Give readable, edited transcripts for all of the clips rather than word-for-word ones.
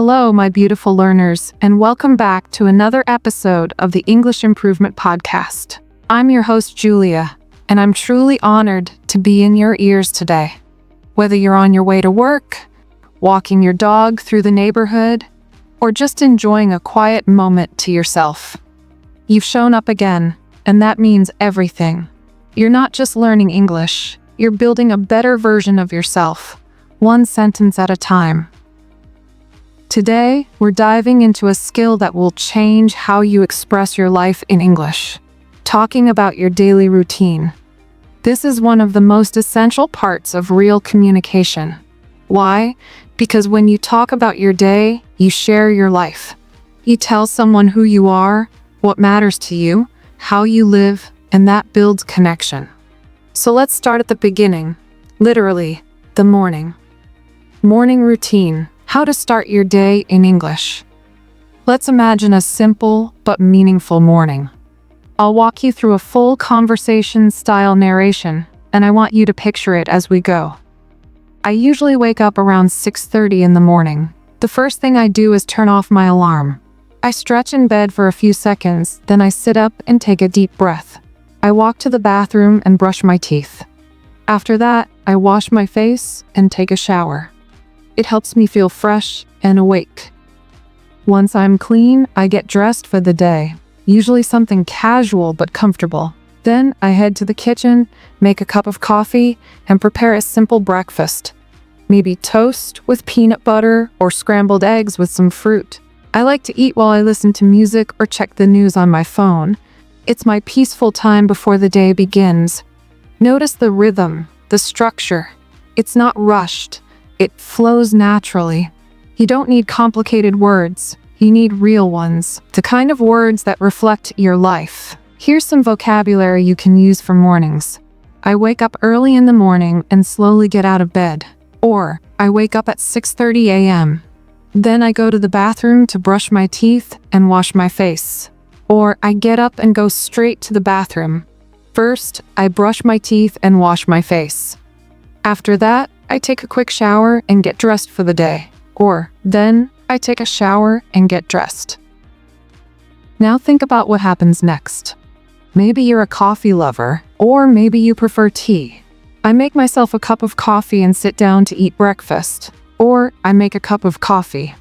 Hello, my beautiful learners, and welcome back to another episode of the English Improvement Podcast. I'm your host, Julia, and I'm truly honored to be in your ears today. Whether you're on your way to work, walking your dog through the neighborhood, or just enjoying a quiet moment to yourself, you've shown up again, and that means everything. You're not just learning English, you're building a better version of yourself, one sentence at a time. Today, we're diving into a skill that will change how you express your life in English, talking about your daily routine. This is one of the most essential parts of real communication. Why? Because when you talk about your day, you share your life. You tell someone who you are, what matters to you, how you live, and that builds connection. So let's start at the beginning, literally, the morning. Morning routine. How to start your day in English. Let's imagine a simple but meaningful morning. I'll walk you through a full conversation-style narration, and I want you to picture it as we go. I usually wake up around 6:30 in the morning. The first thing I do is turn off my alarm. I stretch in bed for a few seconds, then I sit up and take a deep breath. I walk to the bathroom and brush my teeth. After that, I wash my face and take a shower. It helps me feel fresh and awake. Once I'm clean, I get dressed for the day, usually something casual but comfortable. Then I head to the kitchen, make a cup of coffee, and prepare a simple breakfast. Maybe toast with peanut butter or scrambled eggs with some fruit. I like to eat while I listen to music or check the news on my phone. It's my peaceful time before the day begins. Notice the rhythm, the structure. It's not rushed. It flows naturally. You don't need complicated words. You need real ones, the kind of words that reflect your life. Here's some vocabulary you can use for mornings. I wake up early in the morning and slowly get out of bed. Or, I wake up at 6:30 a.m. Then I go to the bathroom to brush my teeth and wash my face. Or, I get up and go straight to the bathroom. First, I brush my teeth and wash my face. After that, I take a quick shower and get dressed for the day. Or, then, I take a shower and get dressed. Now think about what happens next. Maybe you're a coffee lover, or maybe you prefer tea. I make myself a cup of coffee and sit down to eat breakfast. Or, I make a cup of coffee.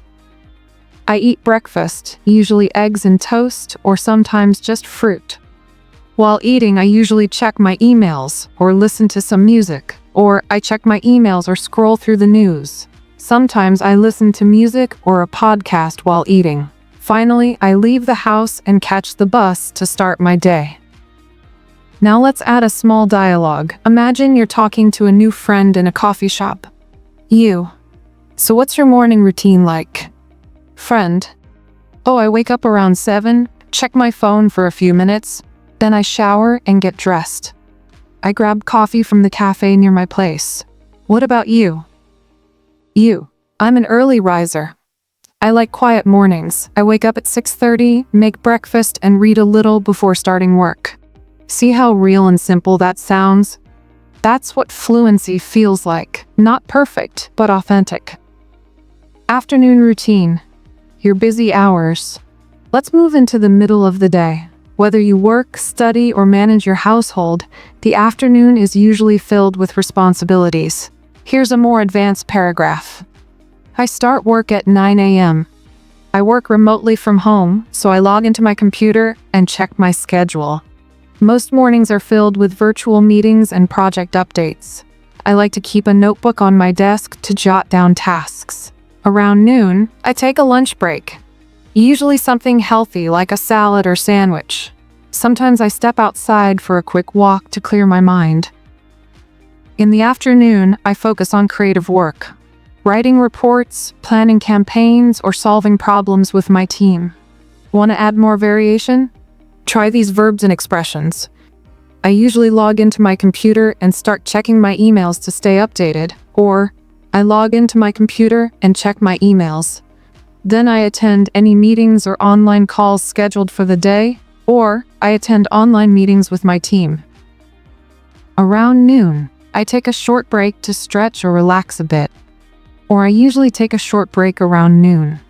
I eat breakfast, usually eggs and toast, or sometimes just fruit. While eating, I usually check my emails, or listen to some music. Or I check my emails or scroll through the news. Sometimes I listen to music or a podcast while eating. Finally, I leave the house and catch the bus to start my day. Now let's add a small dialogue. Imagine you're talking to a new friend in a coffee shop. You. So what's your morning routine like? Friend. Oh, I wake up around 7, check my phone for a few minutes, then I shower and get dressed. I grab coffee from the cafe near my place. What about you? You. I'm an early riser. I like quiet mornings. I wake up at 6:30, make breakfast, and read a little before starting work. See how real and simple that sounds? That's what fluency feels like. Not perfect, but authentic. Afternoon routine. Your busy hours. Let's move into the middle of the day. Whether you work, study, or manage your household, the afternoon is usually filled with responsibilities. Here's a more advanced paragraph. I start work at 9 a.m. I work remotely from home, so I log into my computer and check my schedule. Most mornings are filled with virtual meetings and project updates. I like to keep a notebook on my desk to jot down tasks. Around noon, I take a lunch break. Usually something healthy like a salad or sandwich. Sometimes I step outside for a quick walk to clear my mind. In the afternoon, I focus on creative work. Writing reports, planning campaigns, or solving problems with my team. Want to add more variation? Try these verbs and expressions. I usually log into my computer and start checking my emails to stay updated. Or, I log into my computer and check my emails. Then I attend any meetings or online calls scheduled for the day, or I attend online meetings with my team. Around noon, I take a short break to stretch or relax a bit. Or I usually take a short break around noon.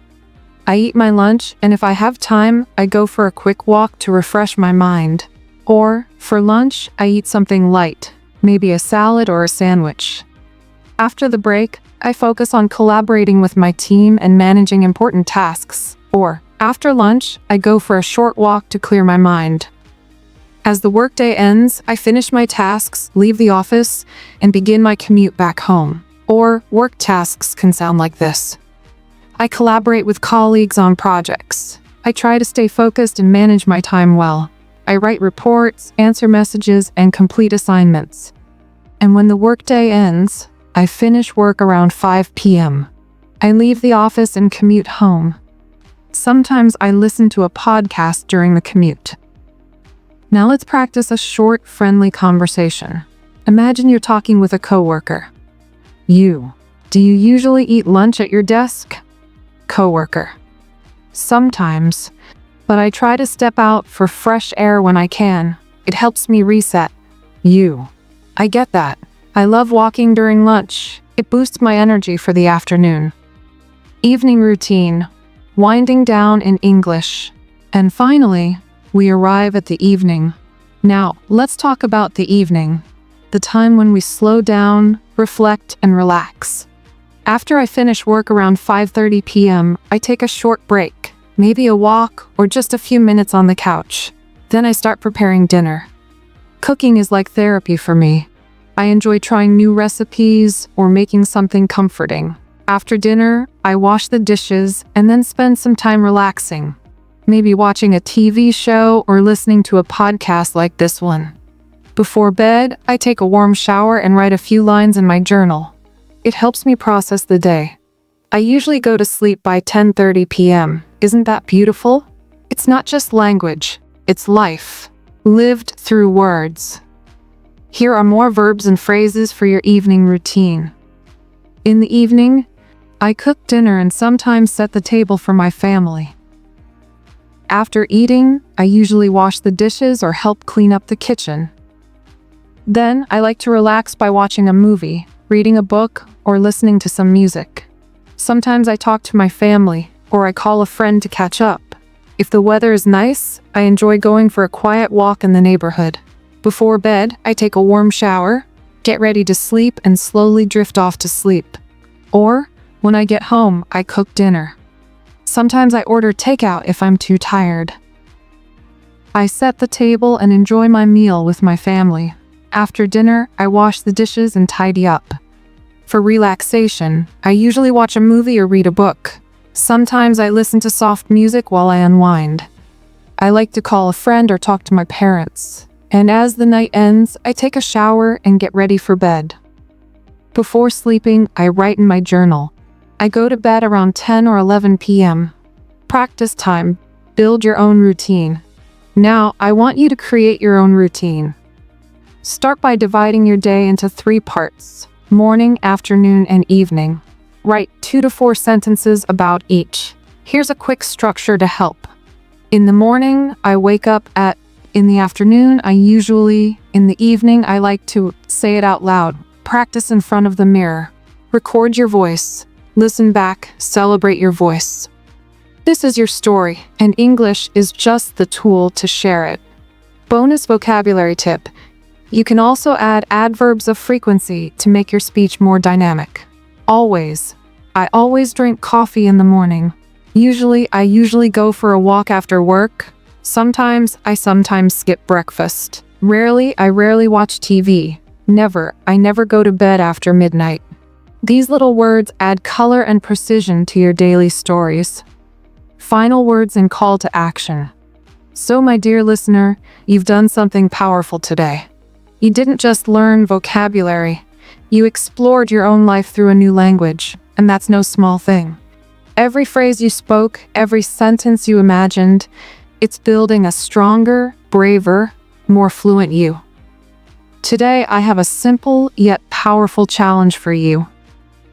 I eat my lunch, and if I have time, I go for a quick walk to refresh my mind. Or, for lunch, I eat something light, maybe a salad or a sandwich. After the break, I focus on collaborating with my team and managing important tasks. Or, after lunch, I go for a short walk to clear my mind. As the workday ends, I finish my tasks, leave the office, and begin my commute back home. Or, work tasks can sound like this. I collaborate with colleagues on projects. I try to stay focused and manage my time well. I write reports, answer messages, and complete assignments. And when the workday ends, I finish work around 5 p.m. I leave the office and commute home. Sometimes I listen to a podcast during the commute. Now let's practice a short, friendly conversation. Imagine you're talking with a coworker. Do you usually eat lunch at your desk? Coworker. Sometimes, but I try to step out for fresh air when I can. It helps me reset. I get that. I love walking during lunch. It boosts my energy for the afternoon. Evening routine. Winding down in English. And finally, we arrive at the evening. Now, let's talk about the evening. The time when we slow down, reflect, and relax. After I finish work around 5:30 p.m., I take a short break, maybe a walk or just a few minutes on the couch. Then I start preparing dinner. Cooking is like therapy for me. I enjoy trying new recipes or making something comforting. After dinner, I wash the dishes and then spend some time relaxing, maybe watching a TV show or listening to a podcast like this one. Before bed, I take a warm shower and write a few lines in my journal. It helps me process the day. I usually go to sleep by 10:30 p.m. Isn't that beautiful? It's not just language, it's life, lived through words. Here are more verbs and phrases for your evening routine. In the evening, I cook dinner and sometimes set the table for my family. After eating, I usually wash the dishes or help clean up the kitchen. Then, I like to relax by watching a movie, reading a book, or listening to some music. Sometimes I talk to my family, or I call a friend to catch up. If the weather is nice, I enjoy going for a quiet walk in the neighborhood. Before bed, I take a warm shower, get ready to sleep, and slowly drift off to sleep. Or, when I get home, I cook dinner. Sometimes I order takeout if I'm too tired. I set the table and enjoy my meal with my family. After dinner, I wash the dishes and tidy up. For relaxation, I usually watch a movie or read a book. Sometimes I listen to soft music while I unwind. I like to call a friend or talk to my parents. And as the night ends, I take a shower and get ready for bed. Before sleeping, I write in my journal. I go to bed around 10 or 11 p.m. Practice time. Build your own routine. Now, I want you to create your own routine. Start by dividing your day into 3 parts: morning, afternoon, and evening. Write 2 to 4 sentences about each. Here's a quick structure to help. In the morning, I wake up at. In the afternoon, in the evening, I like to say it out loud. Practice in front of the mirror. Record your voice. Listen back, celebrate your voice. This is your story, and English is just the tool to share it. Bonus vocabulary tip. You can also add adverbs of frequency to make your speech more dynamic. Always. I always drink coffee in the morning. I usually go for a walk after work. I sometimes skip breakfast. I rarely watch TV. I never go to bed after midnight. These little words add color and precision to your daily stories. Final words and call to action. So, my dear listener, you've done something powerful today. You didn't just learn vocabulary. You explored your own life through a new language, and that's no small thing. Every phrase you spoke, every sentence you imagined, it's building a stronger, braver, more fluent you. Today, I have a simple yet powerful challenge for you.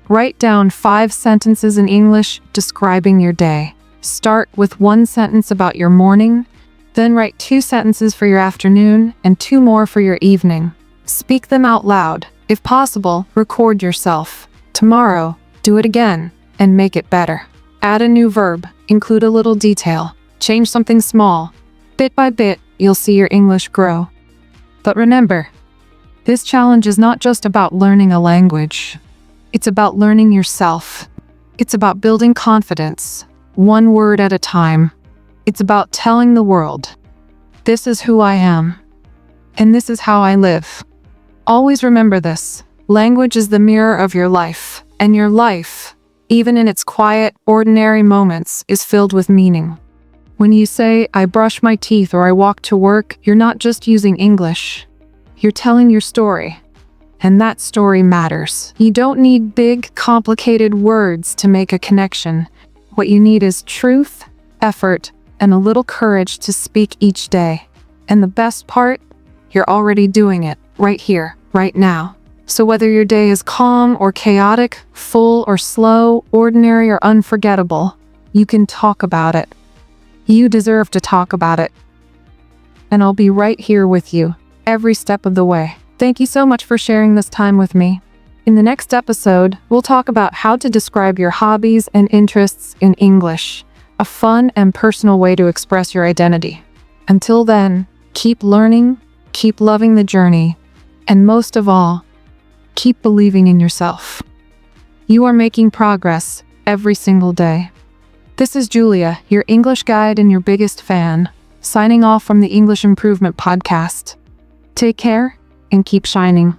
Write down 5 sentences in English describing your day. Start with 1 sentence about your morning, then write 2 sentences for your afternoon and 2 more for your evening. Speak them out loud. If possible, record yourself. Tomorrow, do it again and make it better. Add a new verb, include a little detail, change something small. Bit by bit, you'll see your English grow. But remember, this challenge is not just about learning a language. It's about learning yourself. It's about building confidence, one word at a time. It's about telling the world, this is who I am, and this is how I live. Always remember this. Language is the mirror of your life, and your life, even in its quiet, ordinary moments, is filled with meaning. When you say, I brush my teeth or I walk to work, you're not just using English. You're telling your story. And that story matters. You don't need big, complicated words to make a connection. What you need is truth, effort, and a little courage to speak each day. And the best part, you're already doing it, right here, right now. So whether your day is calm or chaotic, full or slow, ordinary or unforgettable, you can talk about it. You deserve to talk about it. And I'll be right here with you, every step of the way. Thank you so much for sharing this time with me. In the next episode, we'll talk about how to describe your hobbies and interests in English, a fun and personal way to express your identity. Until then, keep learning, keep loving the journey, and most of all, keep believing in yourself. You are making progress every single day. This is Julia, your English guide and your biggest fan, signing off from the English Improvement Podcast. Take care and keep shining.